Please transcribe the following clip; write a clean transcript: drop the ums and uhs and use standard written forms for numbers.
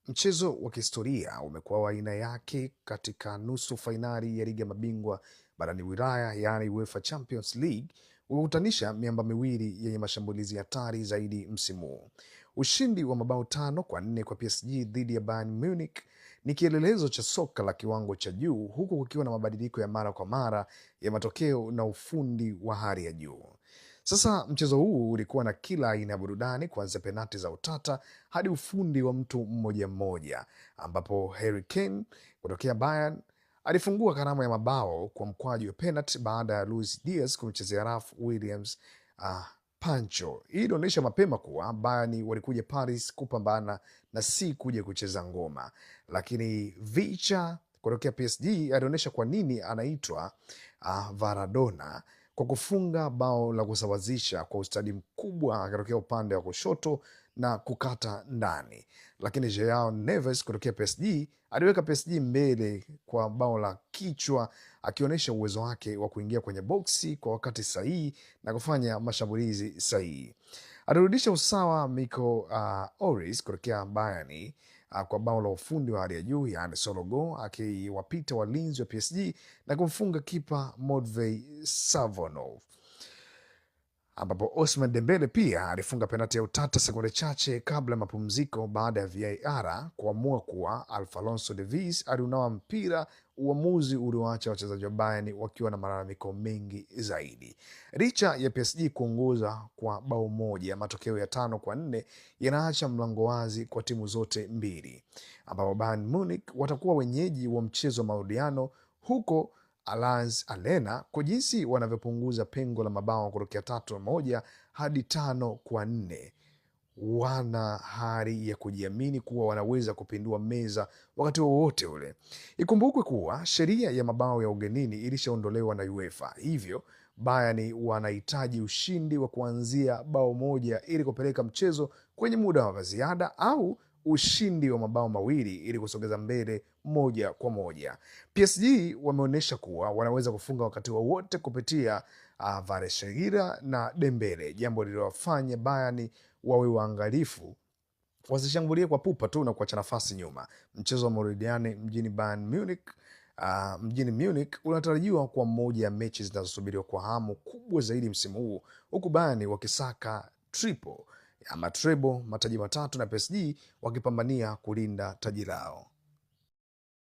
Mchezo wa kihistoria umekuwa wa aina yake katika nusu fainali ya ligi ya mabingwa barani Ulaya, yaani UEFA Champions League, ukikutanisha miamba miwili yenye mashambulizi hatari zaidi msimu huu. Ushindi wa mabao 5-4 kwa PSG dhidi ya Bayern Munich ni kielelezo cha soka la kiwango cha juu, huku kukiwa na mabadiliko ya mara kwa mara ya matokeo na ufundi wa hali ya juu. Sasa mchezo huu ulikuwa na kila aina ya burudani, kuanzia penati za utata hadi ufundi wa mtu mmoja mmoja, ambapo Harry Kane kutokea Bayern alifungua karamu ya mabao kwa mkwaju wa penati baada ya Luis Diaz kumchezea Ralph Williams pancho. Hii inaonyesha mapema kuwa Bayern walikuja Paris kupambana na si kuja kucheza ngoma, lakini Vicha kutokea PSG alionyesha kwa nini anaitwa Varadona kwa kufunga bao la kusawazisha kwa ustadi mkubwa akitokea upande wa kushoto na kukata ndani. Lakini Joao Neves kutokea PSG aliweka PSG mbele kwa bao la kichwa, akionyesha uwezo wake wa kuingia kwenye boksi kwa wakati sahihi na kufanya mashambulizi sahihi. Alirudisha usawa Miko Oris kutokea Bayern kwa bao la ufundi wa hali ya juu, yaani solo goal, akiwapita walinzi wa PSG na kumfunga kipa Matvei Savonov, ambapo Ousmane Dembele pia alifunga penati ya utata sekunde chache kabla ya mapumziko baada ya VAR kuamua kuwa Alphonso Davies aliunawa mpira, uamuzi ulioacha wachezaji wa Bayern wakiwa na malalamiko mengi zaidi. Licha ya PSG kuongoza kwa bao moja, matokeo ya 5-4 yanaacha mlango wazi kwa timu zote mbili, ambapo Bayern Munich watakuwa wenyeji wa mchezo wa marudiano huko Allianz Arena, kwa jinsi wanavyopunguza pengo la mabao kutokea 3-1 hadi 5-4. Wana hali ya kujiamini kuwa wanaweza kupindua meza wakati wowote ule. Ikumbukwe kuwa sheria ya mabao ya ugenini ilishaondolewa na UEFA, hivyo Bayern wanahitaji ushindi wa kuanzia bao moja ili kupeleka mchezo kwenye muda wa ziada, au ushindi wa mabao mawili ili kusogeza mbele moja kwa moja. PSG wameonyesha kuwa wanaweza kufunga wakati wowote kupitia Kvaratskhelia na Dembele, jambo lililowafanya Bayern wawe waangalifu wasishambulie kwa pupa tu na kuacha nafasi nyuma. Mchezo wa marudiano mjini Munich unatarajiwa kuwa mmoja ya mechi zinazosubiriwa kwa hamu kubwa zaidi msimu huu, huku Bayern wakisaka treble, mataji matatu, na PSG wakipambania kulinda taji lao.